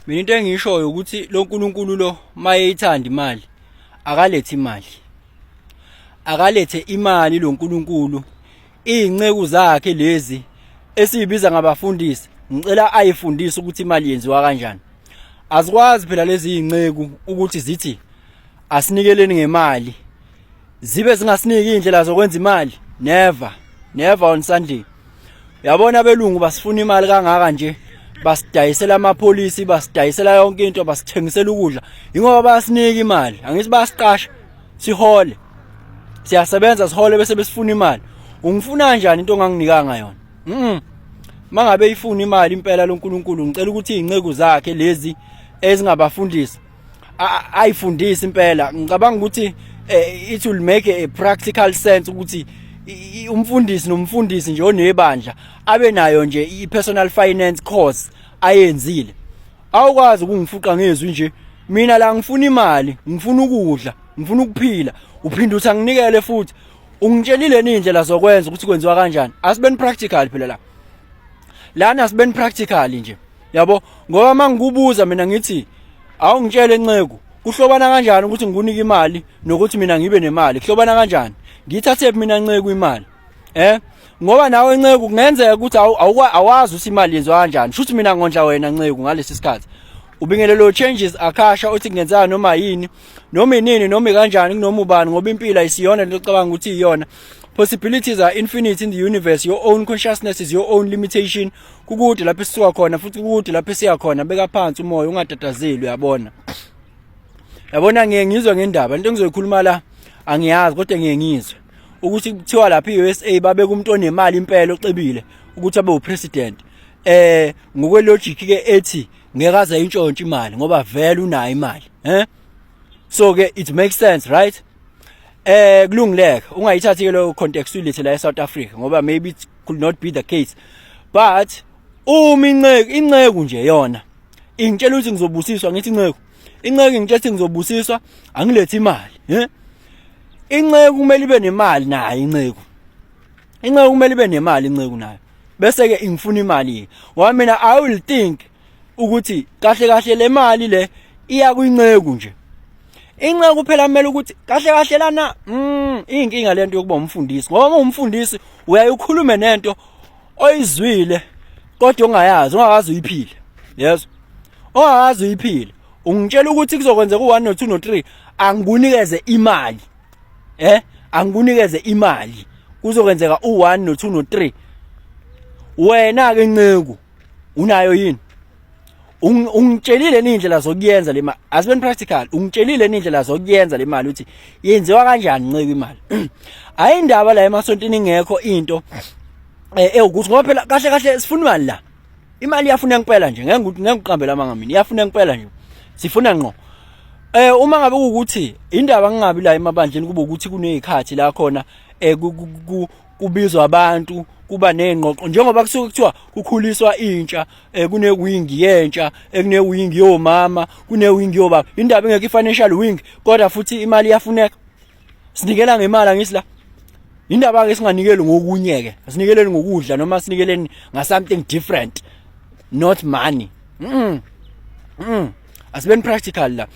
Mina into engishoyo ukuthi lo nkulunkulu lo mayeyithanda imali akalethe imali. Akalethe imali lo nkulunkulu. Izinceku zakhe lezi esibiza ngabafundisi ngicela ayifundise ukuthi imali yenziwa kanjani. Azikwazi phela lezi izinceku ukuthi zithi asinikeleni ngemali. Zibe zingasiniki indlela zokwenza imali. Never on Sunday. Yabona abelungu basifuna imali kangaka nje. Basidayisela amapolisi, basidayisela yonke into, basithengisela ukudla. Ingoba bayasinika imali. Angithi bayasiqasha sihole. Siyasebenza sihole bese besifuna imali. Ungifuna kanjani into onganginikanga yona? Mangabe ifuna imali impela lo nkulunkulu ngicela ukuthi izinceku zakhe lezi ezingabafundisi ayifundise impela. Ngicabanga ukuthi it will make a practical sense ukuthi umfundisi nomfundisi nje onebandla abe nayo nje i-personal finance course ayenzile. Awukwazi ukungifuqa ngezwi nje. Mina la ngifuna imali, ngifuna ukudla, ngifuna ukuphila. Uphinde uthi anginikele futhi. Ungitshelile indlela zokwenza ukuthi kwenziwa kanjani. Asibeni practical phela la. Lana asibeni practical nje. Yabo, ngoba mangikubuza mina ngithi awungitshele enceku kuhlobana kanjani ukuthi ngikunike imali nokuthi mina ngibe nemali. Kuhlobana kanjani? Ngithathe mina nceku imali. Ngoba nawe enceku kungenzeka ukuthi awazi ukuthi imali yenziwa kanjani. Shuthi mina ngondla wena nceku ngalesi sikhathi. Ubingelelo changes akasha uthi kungenzeka noma yini, noma inini noma kanjani kunoma ubani ngoba impilo ayisiyona lento ocabanga ukuthi iyona. Possibilities are infinite in the universe. Your own consciousness is your own limitation. Kukude lapho sisuka khona futhi kukude lapho siya khona. Beka phansi umoya ungatatazeli uyabona. Yabona ngiyengizwe ngendaba into engizoyikhuluma la angiyazi kodwa ngiyengizwe ukuthi kuthiwa lapha eUSA babeka umuntu onemali impela ocebile ukuthi abe upresident. Ngokwe logic ke ethi ngeke aze intshontshe imali ngoba vele unayo imali. So ke it makes sense, right? Kulungileka ungayithathi ke lo context ulethe la eSouth Africa ngoba maybe it could not be the case. But uma inceku nje yona ingitshela ukuthi ngizobusiswa ngithi inceku ngitshela ngizobusiswa angilethe imali. Inceku kumele ibe nemali nayo inceku kumele ibe nemali inceku nayo bese ke ingifuna imali ngoba mina I will think ukuthi kahle le mali le iya kuinceku nje. Inceku phela kumele ukuthi kahle lana inkinga lento yokuba umfundisi ngoba umfundisi uyayikhuluma nento oyizwile kodwa ongakazi uyiphile. Yes, ongakazi uyiphile. Ungitshela ukuthi kuzokwenzeka u1 no2 no3 angikunikeze imali. Angikunikeze imali. Kuzokwenzeka u1 no2 no3. Wena ke nceku unayo yini? Ungitshelile indlela zokuyenza le mali. Asibeni practical. Ungitshelile indlela zokuyenza le mali uthi yenziwa kanjani nceku imali. Ayindaba la emasontini ngekho into ukuthi ngoba phela kahle sifuna imali la. Imali iyafuna ngempela nje. Ngeke ngiqambela amanga mina. Iyafuna ngempela nje. Sifuna ngqo. Uma ngabe ukuthi indaba ngingabi la emabandleni kube ukuthi kunezikhathi la khona kubizwa abantu kuba nezingqoqo njengoba kusuke kuthiwa kukhuliswa intsha kunewing yentsha kunewing yomama kunewing yobaba. Indaba engeke financial wing kodwa futhi imali iyafuneka. Sinikela ngemali angithi la. Indaba ke singanikeli ngokunyeke. Asinikeleni ngokudla noma sinikeleni nga something different, not money. Asibeni practical la.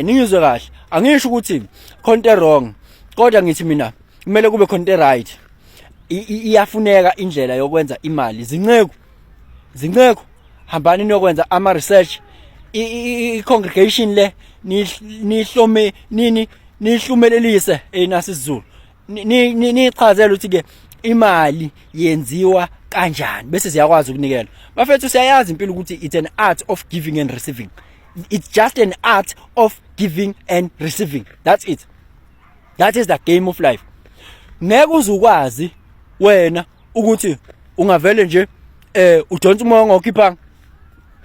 Ningizwe kahle. Angisho ukuthi konke wrong. Kodwa ngithi mina kumele kube konke right. Iyafuneka indlela yokwenza imali. Zinceku hambani niyokwenza ama research. I-congregation le nihlome nihlumelelise nasizulu. Nichazela ukuthi ke imali yenziwa kanjani bese siyakwazi ukunikela. Bafethu siyayazi impilo ukuthi it's an art of giving and receiving. It's just an art of giving and receiving. That's it. That is the game of life. Ngeke uzukwazi wena ukuthi ungavele nje udonsa umoya ongawukhiphanga.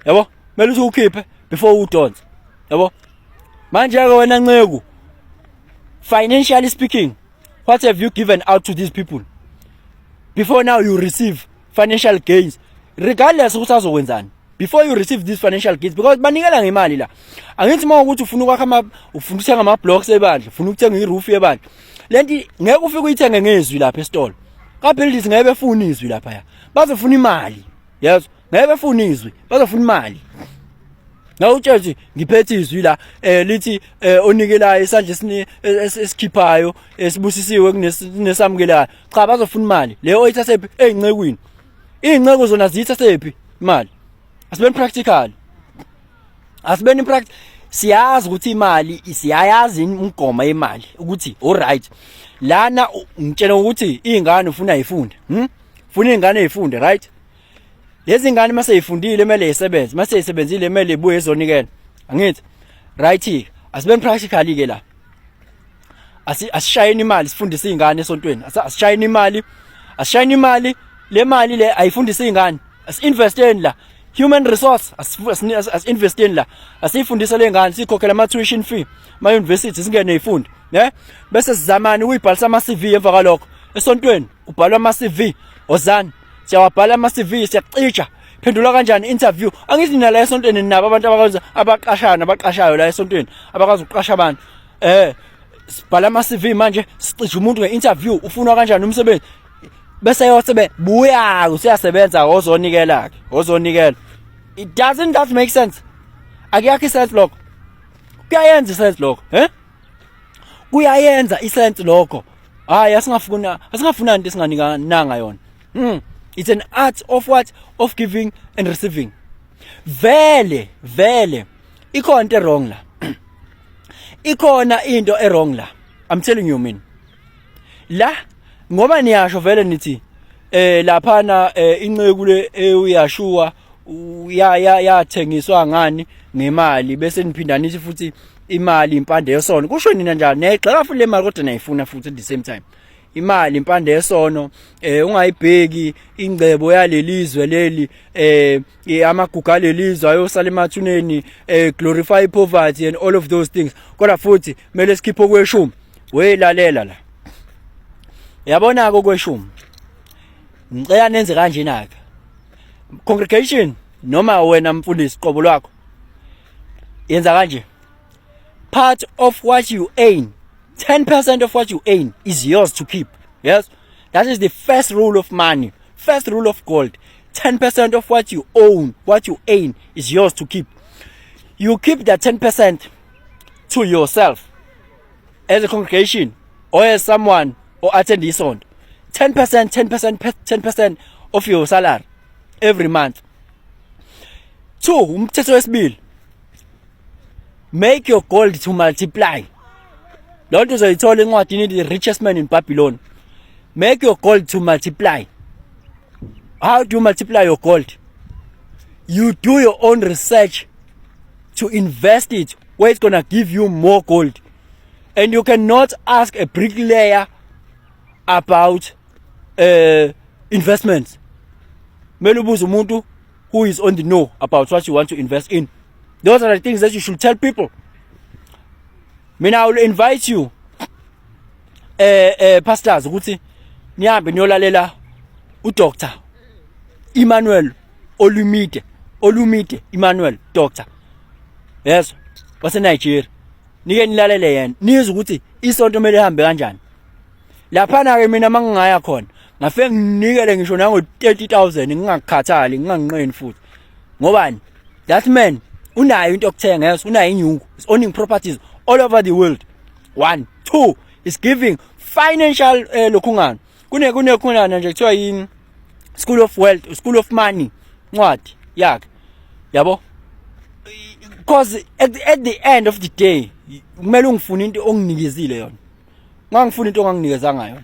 Yabo? Mele uthi ukhiphe before udonsa. Yabo? Manje ke wena nceku, financially speaking, what have you given out to these people before now you receive financial gains, regardless ukuthi azokwenzani before you receive these financial gains? Because banikela ngemali la. Angithi uma ukuthi ufuna ukwakha ufuna ukuthenga ama blocks ebandla, ufuna ukuthenga iroof yebandla, lenti ngeke ufike uyithenge ngezwi lapha esitolo. Kaphela ngeke befuna izwi lapha ya. Bazofuna imali. Yes, ngeke befuna izwi, bazofuna imali. ngawutshela ngiphethe izwi la lithi onikelayo isandla esikhiphayo esibusisiwe kunesamukelayo cha bazofuna imali leyo oyithathephi ezincekweni izinceko zona ziyithathephi imali asibeni practical asibeni practical siyazi ukuthi imali siyayazi umgomo yemali ukuthi alright lana ngitshela ukuthi izingane ufuna yifunde ufuna izingane ezifunde right lezi ngane mase yifundile emele isebenze mase yisebenzile emele ibuye ezonikela angithi right here asibeni practically ke la asishayeni imali sifundise izingane esontweni asishayeni imali le mali le ayifundise izingane asinvesteni la human resource asinvesteni la asifundise le ngane sikhokhela ama tuition fee ma university singene ifunde ne bese sizamani uyibhalisa ama CV emva kalokho esontweni ubhalwa ama CV ozani siyawabhala ama CV siyacija phendula kanjani interview angithi nina la esontweni nabo abantu abaqashayo la esontweni abakwazi ukuqasha abantu sibhala ama CV manje sicija umuntu nge-interview ufuna kanjani umsebenzi bese yosebe buya usiyasebenza ozonikela it doesn't that make sense akuyakho isense lokho kuyayenza isense lokho kuyayenza isense lokho hayi asingafuna into esinganikananga yona it's an art of what of giving and receiving vele ikhona into wrong la ikhona into wrong la I'm telling you man la ngoba niyasho vele nithi laphana inceku le uyashuwa yathengiswa ngani ngemali bese niphinda nithi futhi imali impande yesono kusho nina njalo nexela futhi le mali kodwa nayifuna futhi at the same time imali impande yesono ungayibheki ingcebo yalelizwe leli amagugu alelizwe ayosala emathuneni glorify poverty and all of those things kodwa futhi kumele sikhiphe kweshumi welalela la yabona kokweshumi ngicela nenze kanje naka congregation noma wena mfundisi qobo lwakho yenza kanje part of what you earn 10% of what you earn is yours to keep yes that is the first rule of money first rule of gold 10% of what you earn is yours to keep you keep that 10% to yourself as a congregation or as someone or attend this on 10% of your salary every month. 2 umthetho wesibili make your gold to multiply lonto uzoyithola encwadini the richest man in Babylon make your gold to multiply. How do you multiply your gold? You do your own research to invest it where it's gonna give you more gold, and you cannot ask a bricklayer about investments. Melubuza umuntu who is on the know about what you want to invest in. Those are the things that you should tell people. Mina I will invite you pastors ukuthi nihambe niyolalela uDr. Emmanuel Olumide Emmanuel Doctor. Yes, wase Nigeria. Nike nilalele yena. Nizwe ukuthi isonto kumele ihambe kanjani. Laphana ke mina mangingaya khona ngafike nginikele ngisho nango 30,000 ngingakhathali nginganqeni futhi. Ngobani? That man unayo into yokuthenga, yes, unayo inyungu. Is owning properties all over the world. 1, 2 is giving financial lokhungana. Kunekhona nje kuthiwa yini School of Wealth, School of Money. Ncwadi yakhe. Yabo? Because at the end of the day kumele ungifuna into onginikezile yona. Ngangifuna into onganginikezanga yona.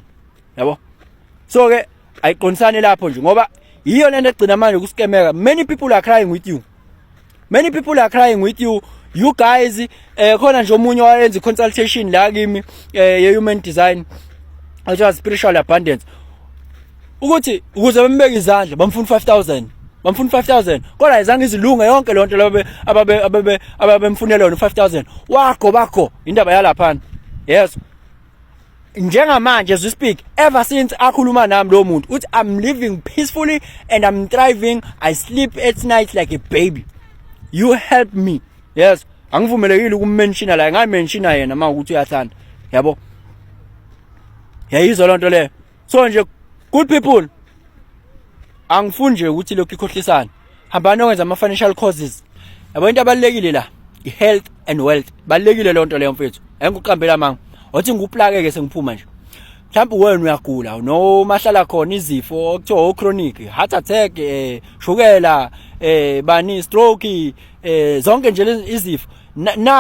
Yabo? So ke ayiqonisane lapho nje ngoba yiyo lento egcina manje kuskemeka. Many people are crying with you. Many people are crying with you. You guys khona nje omunye wayenza consultation la kimi human design athi spiritual abundance. Ukuthi ukuze bembeke izandla bamfuna 5,000. Bamfuna 5,000. Kodwa ayizange izilunga yonke lonto labo ababemfunela yona 5,000. Wakho bakho indaba yalapha. Yes. Njengamanje as we speak, ever since akhuluma nami lo muntu uthi I'm living peacefully and I'm thriving. I sleep at night like a baby. You help me. Yes. Angivumelekile ukumenshina la, ngamenshina yena uma ukuthi uyathanda. Yabo? Yayizwa lonto le. So nje good people, angifuni nje ukuthi lokho ikhohlisana. Hamba nokwenza ama financial courses. yabo into abalekile la i-health and wealth balekile le nto leyo mfethu engikuqambela manga othi nguplake ke sengiphuma nje mhlawumbe wena uyagula no mahlala khona izifo okuthiwa chronic heart attack shukela bani stroke zonke nje izifo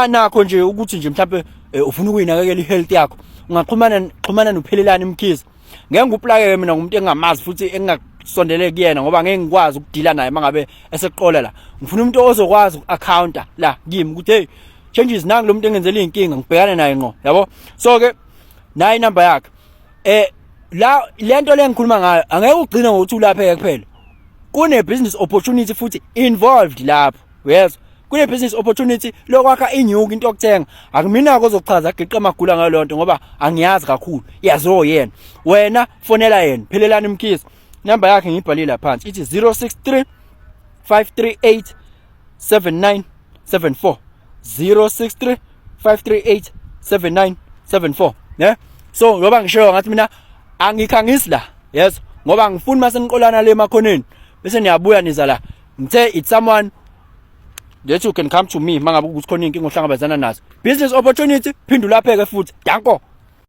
nakho nje ukuthi nje mhlawumbe ufuna ukuyinakekela ihealth yakho ungaxhumana nophelelana imkhize ngeke nguplake mina ngumuntu engamazi futhi engasondele kuyena ngoba ngeke ngikwazi ukudila naye mangabe eseqola la ngifuna umuntu ozokwazi uku-accounta la kimi ukuthi hey changes nangu lo muntu engenzela inkinga ngibhekane naye ngqo yabo so ke nayi inamba yakhe la lento le ngikhuluma ngayo angeke ugcine ngokuthi ulapheke kuphela kune business opportunity futhi involved lapho yes kune business opportunity lokwakha inyuki into yokuthenga akumina kozochaza agiqe amagula ngayo lonto ngoba angiyazi kakhulu yazo yena wena fonela yena phelelana imkhize number yakhe ngibhalile phansi ithi 063 538 7974 063 538 7974 yeah so ngoba ngisho ngathi mina angikhangisi la yes ngoba ngifuna mase niqolana le makhoneni bese niyabuya niza la ngithe it's someone that you can come to me mangabe ukuthi khona inkinga ohlangabezana nazo business opportunity phindula pheke futhi danko.